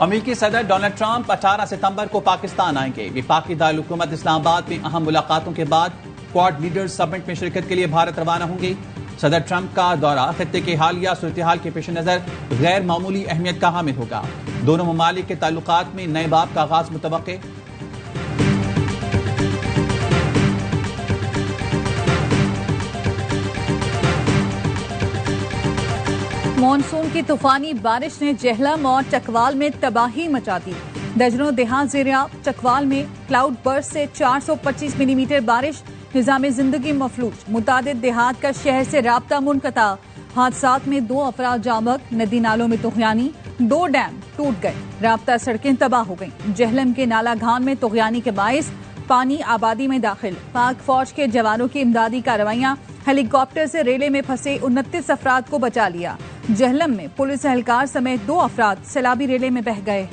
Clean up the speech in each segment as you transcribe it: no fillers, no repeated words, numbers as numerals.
अमेरिकी सदर Donald Trump 18 सितंबर को पाकिस्तान आएंगे। वफाकी दारुल-हुकूमत इस्लामाबाद में अहम मुलाकातों के बाद क्वाड लीडर्स समिट में शिरकत के लिए भारत रवाना होंगे। सदर ट्रंप का दौरा खत्ते के हालिया सूरत हाल के पेश नजर गैर मामूली अहमियत का हामिल होगा। दोनों ममालिक के ताल्लुकात में नए बाब का आगाज मुतवक्के। मॉनसून की तूफानी बारिश ने जेहलम और चकवाल में तबाही मचा दी। दर्जनों देहात ज़ेर-आब। चकवाल में क्लाउड बर्स्ट से 425 मिलीमीटर बारिश, निज़ाम जिंदगी मफलूज। मुतादिद देहात का शहर से राब्ता मुनक़ता। हादसात में 2 अफराद जामक। नदी नालों में तुग़यानी, 2 डैम टूट गए। राब्ता सड़कें तबाह हो गईं। जेहलम के नाला घान में तुग़यानी के बाइस पानी आबादी में दाखिल। पाक फौज के जवानों की इमदादी कार्रवाइयां। हेलीकॉप्टर से रेले में फंसे 29 अफराद को बचा लिया। जेहलम में पुलिस एहलकार समेत 2 अफराद सैलाबी रेले में बह गए।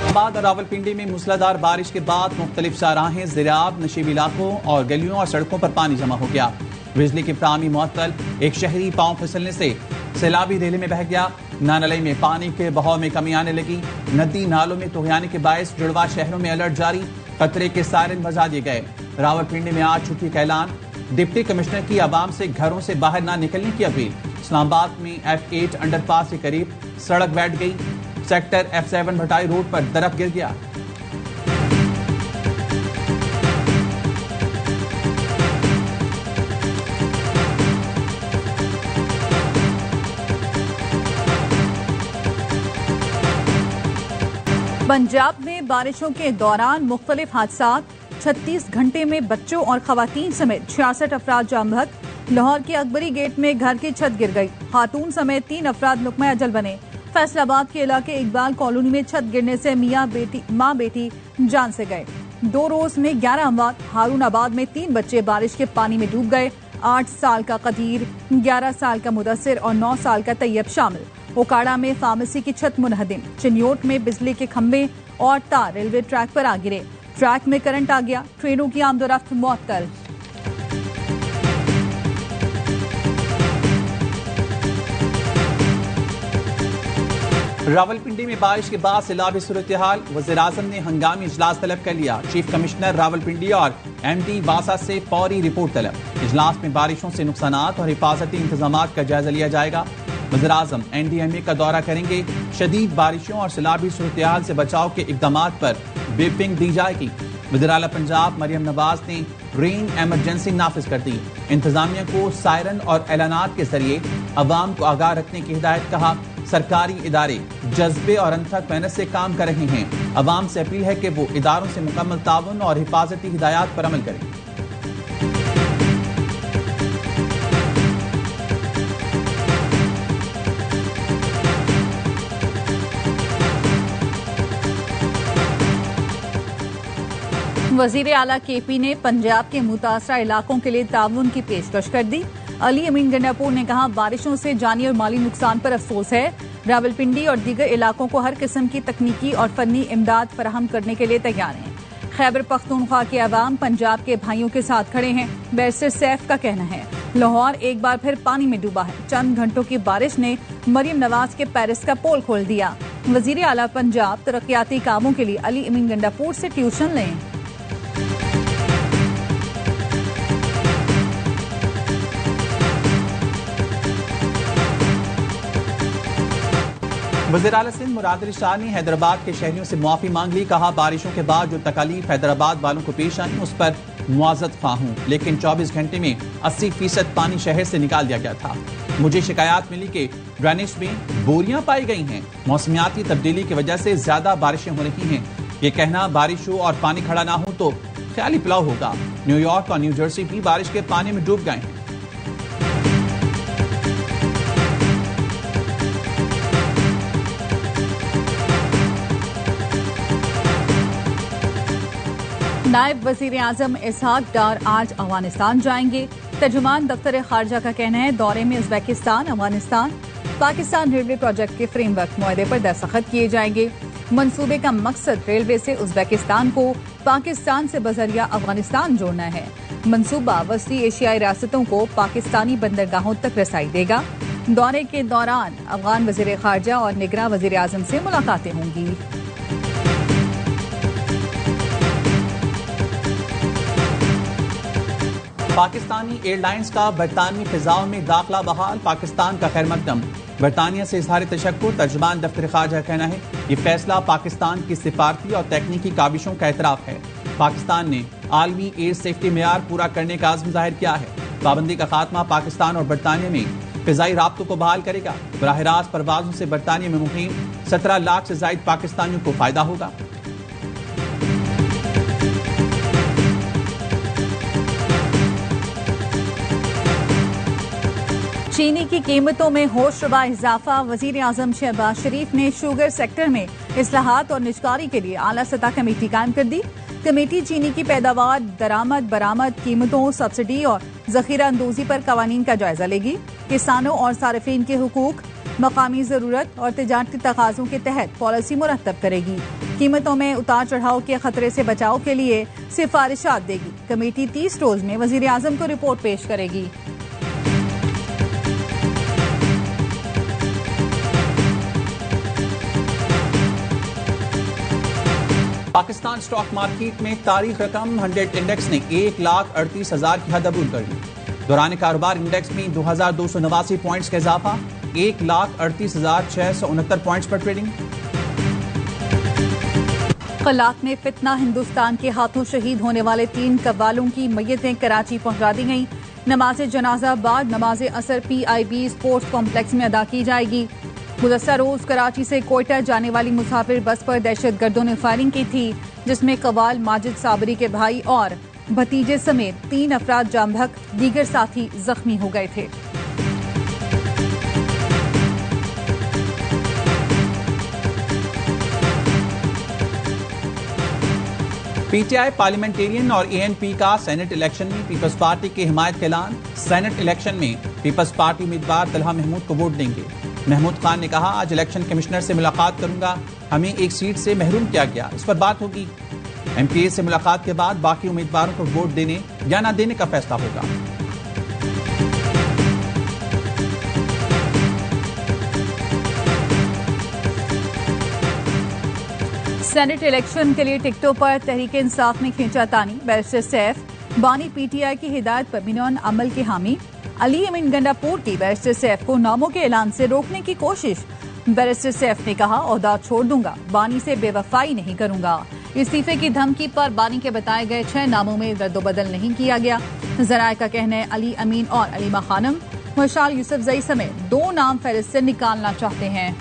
इस्लामाबाद और रावलपिंडी में मूसलाधार बारिश के बाद मुख्तलिफ शाहराहें ज़ेर-आब, नशीबी इलाकों और गलियों और सड़कों पर पानी जमा हो गया। बिजली की फ्राहमी मुअत्तल। एक शहरी पांव फिसलने से सैलाबी रेले में बह गया। नानलई में पानी के बहाव में कमी आने लगी। नदी नालों में तुग़यानी के बायस जुड़वा शहरों में अलर्ट जारी। खतरे के सायरन बजा दिए गए। रावलपिंडी में आज छुट्टी का ऐलान। डिप्टी कमिश्नर की आवाम से घरों से बाहर ना निकलने की अपील। इस्लामाबाद में F8 अंडरपास के करीब सड़क बैठ गई। सेक्टर F7 भटाई रोड पर दरख्त गिर गया। पंजाब में बारिशों के दौरान मुख्तलिफ हादसात। 36 घंटे में बच्चों और खवातीन समेत 66 अफराद जाम बहक। लाहौर के अकबरी गेट में घर की छत गिर गई। खातून समेत 3 अफराद लुकमा अजल बने। फैसलाबाद के इलाके इकबाल कॉलोनी में छत गिरने से माँ बेटी जान से गए। 2 रोज में 11 अमवात। हारूनाबाद में 3 बच्चे बारिश के पानी में डूब गए। 8 साल का कदीर, 11 साल का मुदस्सिर और 9 साल का तैयब शामिल। ओकाड़ा में फार्मेसी की छत मुनहदिम। चिन्योट में बिजली के खंभे और तार रेलवे ट्रैक पर आ गिरे। ट्रैक में करंट आ गया। ट्रेनों की आमदोरफ्त मुअत्तल। रावलपिंडी में बारिश के बाद सैलाबी सूरत हाल। वज़ीर-ए-आज़म ने हंगामी इजलास तलब कर लिया। चीफ कमिश्नर रावलपिंडी और MD वासा से फौरी रिपोर्ट तलब। इजलास में बारिशों से नुकसानात और हिफाजती इंतजामात का जायजा लिया जाएगा। वज़ीर-ए-आज़म NDMA का दौरा करेंगे। शदीद बारिशों और सैलाबी सूरत हाल से बचाव के इक़दामात पर ब्रीफिंग दी जाएगी। वज़ीर आला पंजाब मरियम नवाज ने रेन एमरजेंसी नाफिज कर दी। इंतजामिया को सायरन और ऐलानात के जरिए अवाम को आगाह रखने की हिदायत। कहा, सरकारी इदारे जज्बे और अनथक मेहनत से काम कर रहे हैं। अवाम से अपील है कि वो इदारों से मुकम्मल ताउन और हिफाजती हिदायत पर अमल करें। वजीर आला KP ने पंजाब के मुतासरा इलाकों के लिए ताउन की पेशकश कर दी। अली अमीन गंडापुर ने कहा, बारिशों से जानी और माली नुकसान पर अफसोस है। रावलपिंडी और दीगर इलाकों को हर किस्म की तकनीकी और फनी इमदाद फराहम करने के लिए तैयार हैं। खैबर पख्तूनख्वा के अवाम पंजाब के भाइयों के साथ खड़े हैं। बैरिस्टर सैफ का कहना है, लाहौर एक बार फिर पानी में डूबा है। चंद घंटों की बारिश ने मरियम नवाज के पेरिस का पोल खोल दिया। वजीर आला पंजाब तरक्याती कामों के लिए अली अमीन गंडापुर से ट्यूशन लें। वज़ीर आला सिंध मुराद अली शाह ने हैदराबाद के शहरियों से मुआफी मांग ली। कहा, बारिशों के बाद जो तकलीफ हैदराबाद वालों को पेश आई उस पर मुआज़त ख्वाह हूं, लेकिन 24 घंटे में 80% पानी शहर से निकाल दिया गया था। मुझे शिकायत मिली कि ड्रेनेज में बोरियां पाई गई हैं। मौसमियाती तब्दीली की वजह से ज्यादा बारिशें हो रही हैं। ये कहना बारिश हो और पानी खड़ा ना हो तो ख्याली पुलाव होगा। न्यूयॉर्क और न्यू जर्सी भी बारिश के पानी में डूब गए हैं। नायब वजीर आजम इसहाक डार आज अफगानिस्तान जाएंगे। तर्जुमान दफ्तर खारजा का कहना है, दौरे में Uzbekistan, Afghanistan, Pakistan railway project के फ्रेमवर्क मुआहदे पर दस्तखत किए जाएंगे। मंसूबे का मकसद रेलवे से उज्बेकिस्तान को पाकिस्तान से बजरिया अफगानिस्तान जोड़ना है। मंसूबा वस्ती एशियाई रियासतों को पाकिस्तानी बंदरगाहों तक रसाई देगा। दौरे के दौरान अफगान वजीर खारजा और निगरां वजीर आजम से मुलाकातें होंगी। पाकिस्तानी एयरलाइंस का बरतानवी फिजाओं में दाखिला बहाल, पाकिस्तान का खैर मकदम। बरतानिया से इजहार तशक्कुर, तर्जुमान दफ्तर खारजा का कहना है ये फैसला पाकिस्तान की सिफारती और तकनीकी काविशों का एतराफ है। पाकिस्तान ने आलमी एयर सेफ्टी मेयार पूरा करने का आज़म जाहिर किया है। पाबंदी का खात्मा पाकिस्तान और बरतानिया में फिजाई राब्तों को बहाल करेगा। बराह रास्त परवाजों से बरतानिया में मुकीम 17 लाख से ज्यादा पाकिस्तानियों को फायदा होगा। चीनी की कीमतों में होशरुबा इजाफा, वजीर आजम शहबाज शरीफ ने शुगर सेक्टर में इस्लाहात और निजकारी के लिए आला सतह कमेटी कायम कर दी। कमेटी चीनी की पैदावार, दरामद, बरामद, कीमतों, सब्सिडी और जखीरा अंदोजी पर कवानीन का जायजा लेगी। किसानों और सार्फिन के हुकूक, मकामी जरूरत और तिजारती तकाजों के तहत पॉलिसी मुरतब करेगी। कीमतों में उतार चढ़ाव के खतरे से बचाव के लिए सिफारिशात देगी। कमेटी 30 रोज में वजीर आजम को रिपोर्ट पेश करेगी। पाकिस्तान स्टॉक मार्केट में तारीख रकम 100 इंडेक्स ने 1,38,000 की हद अबूर कर ली। दौरान कारोबार इंडेक्स में 2,289 पॉइंट्स का इजाफा, 1,38,669 पॉइंट्स पर ट्रेडिंग। कलात में फितना, हिंदुस्तान के हाथों शहीद होने वाले 3 कव्वालों की मय्यतें कराची पहुंचा दी गईं। नमाज जनाजा बाद नमाज असर PIB स्पोर्ट्स कॉम्प्लेक्स में अदा की जाएगी। गुज़श्ता रोज कराची से कोयटा जाने वाली मुसाफिर बस पर दहशतगर्दों ने फायरिंग की थी, जिसमें कव्वाल माजिद साबरी के भाई और भतीजे समेत 3 अफराद जाम बहक, दीगर साथी जख्मी हो गए थे। PTI पार्लियामेंटेरियन और ANP का सेनेट इलेक्शन में पीपल्स पार्टी की हिमायत का ऐलान। सेनेट इलेक्शन में पीपल्स पार्टी उम्मीदवार तलहा महमूद को वोट देंगे। महमूद खान ने कहा, आज इलेक्शन कमिश्नर से मुलाकात करूंगा, हमें एक सीट से महरूम किया गया, इस पर बात होगी। MPA से मुलाकात के बाद बाकी उम्मीदवारों को वोट देने या न देने का फैसला होगा। सेनेट इलेक्शन के लिए टिकटों पर तहरीक इंसाफ में खींचातानी, बैरिस्टर सैफ बानी PTI की हिदायत पर बिनौन अमल के हामी। अली अमीन गंडापुर की बैरिस्टर सैफ को नामों के ऐलान से रोकने की कोशिश। बैरिस्टर सैफ ने कहा, ओहदा छोड़ दूंगा, बानी से बेवफाई नहीं करूंगा। इस्तीफे की धमकी पर बानी के बताए गए 6 नामों में रद्दोबदल नहीं किया गया। जराये का कहना है अली अमीन और अलीमा खानम मशाल यूसुफजई समेत 2 नाम फहरिस्त से निकालना चाहते हैं।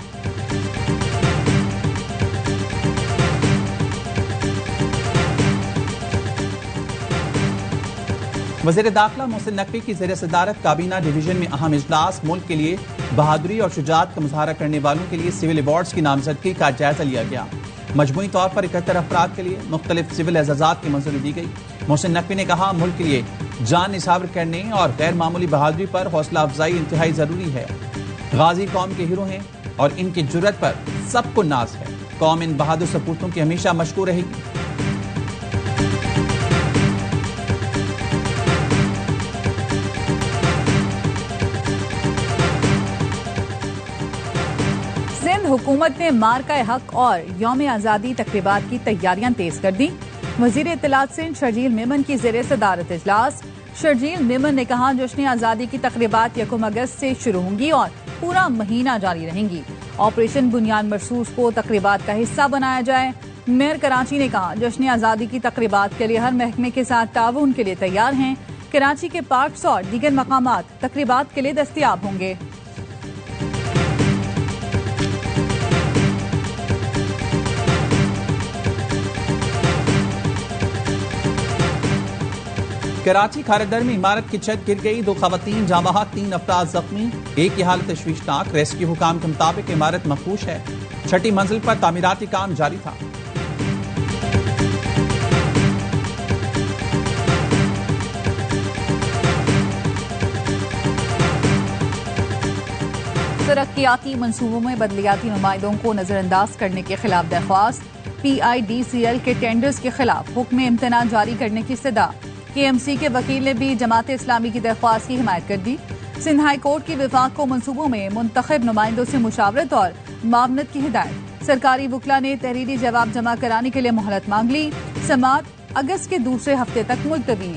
वज़ीर दाखिला मोहसिन नकवी की ज़ेर सदारत काबीना डिवीजन में अहम इजलास। मुल्क के लिए बहादुरी और शुजाअत का मुजाहरा करने वालों के लिए सिविल अवार्ड्स की नामजदगी का जायजा लिया गया। मजमूई तौर पर 71 अफराद के लिए मुख्तलिफ सिविल एजाज़ात की मंजूरी दी गई। मोहसिन नकवी ने कहा, मुल्क के लिए जान निसावर करने और गैर मामूली बहादुरी पर हौसला अफजाई इंतहाई जरूरी है। गाजी कौम के हीरो हैं और इनकी जुर्रत पर सबको नाज है। कौम इन बहादुर सपूतों की हमेशा मशकूर रहेगी। हुकूमत ने मार्का हक और यौम आज़ादी तकरीबात की तैयारियां तेज कर दी। वजीर इत्तलात सिंध शर्जील मेमन की ज़ेर सदारत इजलास। शर्जील मेमन ने कहा, जश्न आज़ादी की तकरीबात 1 अगस्त से शुरू होंगी और पूरा महीना जारी रहेंगी। ऑपरेशन बुनियाद मरसूस को तकरीबात का हिस्सा बनाया जाए। मेयर कराची ने कहा, जश्न आज़ादी की तकरीबात के लिए हर महकमे के साथ ताउन के लिए तैयार हैं। कराची के पार्क्स और दीगर मकामात तकरीबात के लिए दस्तयाब होंगे। कराची खारदर में इमारत की छत गिर गई, 2 खवातीन जाँ बहक, 3 अफराद जख्मी, एक की हालत तशवीशनाक। रेस्क्यू हुकाम के मुताबिक इमारत मखदूश है। 6ठी मंजिल पर तामीराती काम जारी था। तरक्याती मंसूबों में बदलियाती नुमाइंदों को नजरअंदाज करने के खिलाफ दरख्वास्त, PIDCL के टेंडर्स के खिलाफ हुक्म इम्तना जारी करने की सदा। KMC के वकील ने भी जमात इस्लामी की दरख्वास्त की हिमायत कर दी। सिंध हाई कोर्ट की विफाक को मंसूबों में मुंतखब नुमाइंदों से मुशावरत और मामनत की हिदायत। सरकारी वकला ने तहरीरी जवाब जमा कराने के लिए मोहलत मांग ली। समाअत अगस्त के दूसरे हफ्ते तक मुलतवी।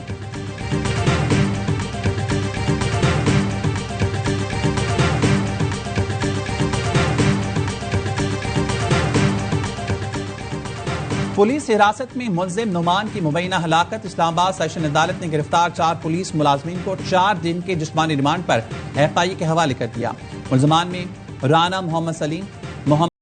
पुलिस हिरासत में मुलजिम नुमान की मुबैना हलाकत। इस्लामाबाद सेशन अदालत ने गिरफ्तार 4 पुलिस मुलाजमीन को 4 दिन के जिस्मानी रिमांड पर FIA के हवाले कर दिया। मुलजमान में राना मोहम्मद सलीम, मोहम्मद